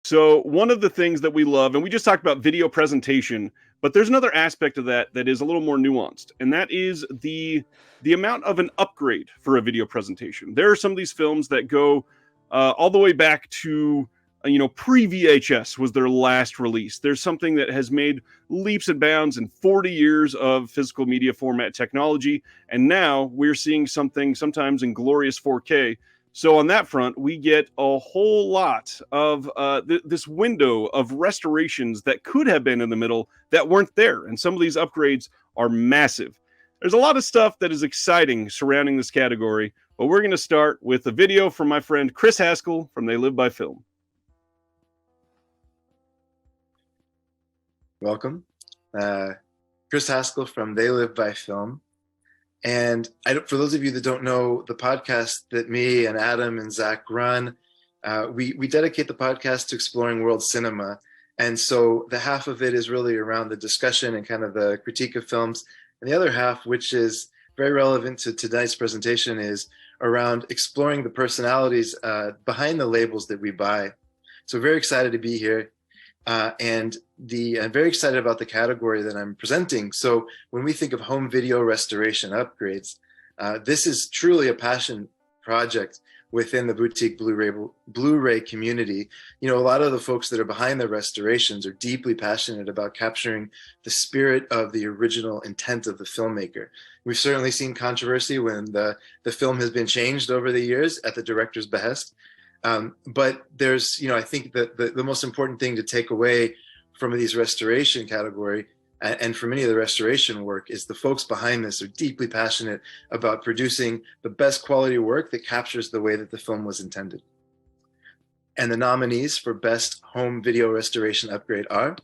So one of the things that we love, and we just talked about video presentation, but there's another aspect of that that is a little more nuanced, and that is the amount of an upgrade for a video presentation. There are some of these films that go all the way back to pre VHS was their last release. There's something that has made leaps and bounds in 40 years of physical media format technology, and now we're seeing something sometimes in glorious 4K. So on that front, we get a whole lot of this window of restorations that could have been in the middle that weren't there. And some of these upgrades are massive. There's a lot of stuff that is exciting surrounding this category, but we're going to start with a video from my friend Chris Haskell from They Live by Film. Welcome. Chris Haskell from They Live by Film. And for those of you that don't know the podcast that me and Adam and Zach run, we dedicate the podcast to exploring world cinema. And so the half of it is really around the discussion and kind of the critique of films. And the other half, which is very relevant to tonight's presentation, is around exploring the personalities behind the labels that we buy. So very excited to be here. I'm very excited about the category that I'm presenting. So when we think of home video restoration upgrades, this is truly a passion project within the boutique Blu-ray community. A lot of the folks that are behind the restorations are deeply passionate about capturing the spirit of the original intent of the filmmaker. We've certainly seen controversy when the film has been changed over the years at the director's behest. But there's, I think that the most important thing to take away from these restoration category and from any of the restoration work is the folks behind this are deeply passionate about producing the best quality work that captures the way that the film was intended. And the nominees for Best Home Video Restoration Upgrade are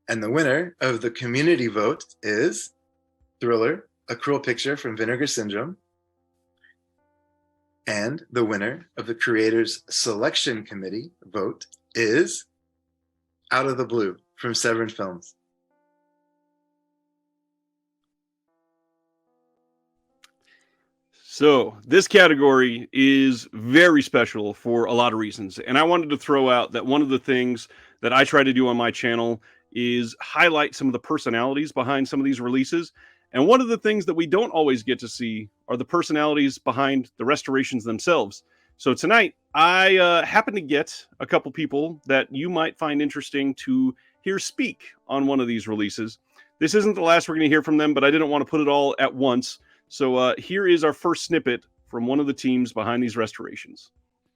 And the winner of the community vote is Thriller, A Cruel Picture from Vinegar Syndrome. And the winner of the Creators Selection Committee vote is Out of the Blue from Severin Films. So this category is very special for a lot of reasons. And I wanted to throw out that one of the things that I try to do on my channel is highlight some of the personalities behind some of these releases. And one of the things that we don't always get to see are the personalities behind the restorations themselves. So tonight, I happen to get a couple people that you might find interesting to hear speak on one of these releases. This isn't the last we're going to hear from them, but I didn't want to put it all at once. So here is our first snippet from one of the teams behind these restorations.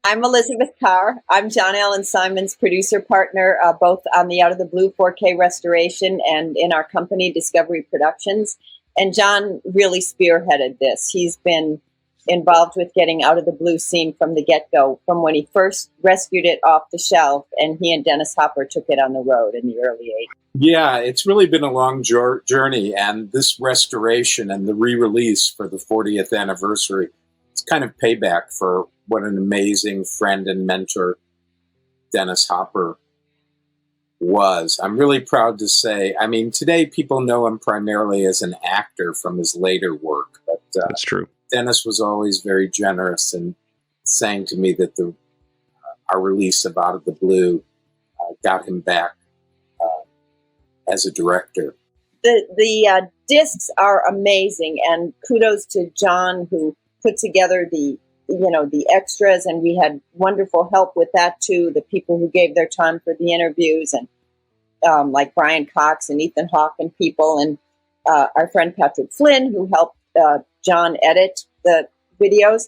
I'm Elizabeth Carr. I'm John Allen Simon's producer partner, both on the Out of the Blue 4K restoration and in our company, Discovery Productions. And John really spearheaded this. He's been involved with getting Out of the Blue seen from the get-go, from when he first rescued it off the shelf, and he and Dennis Hopper took it on the road in the early 80s. Yeah, it's really been a long journey, and this restoration and the re-release for the 40th anniversary, it's kind of payback for what an amazing friend and mentor Dennis Hopper was. I'm really proud to say, I mean, today people know him primarily as an actor from his later work. But that's true. Dennis was always very generous and saying to me that our release of Out of the Blue got him back as a director. The discs are amazing, and kudos to John, who put together the extras, and we had wonderful help with that too. The people who gave their time for the interviews, and like Brian Cox and Ethan Hawke and people, and our friend Patrick Flynn, who helped John edit the videos.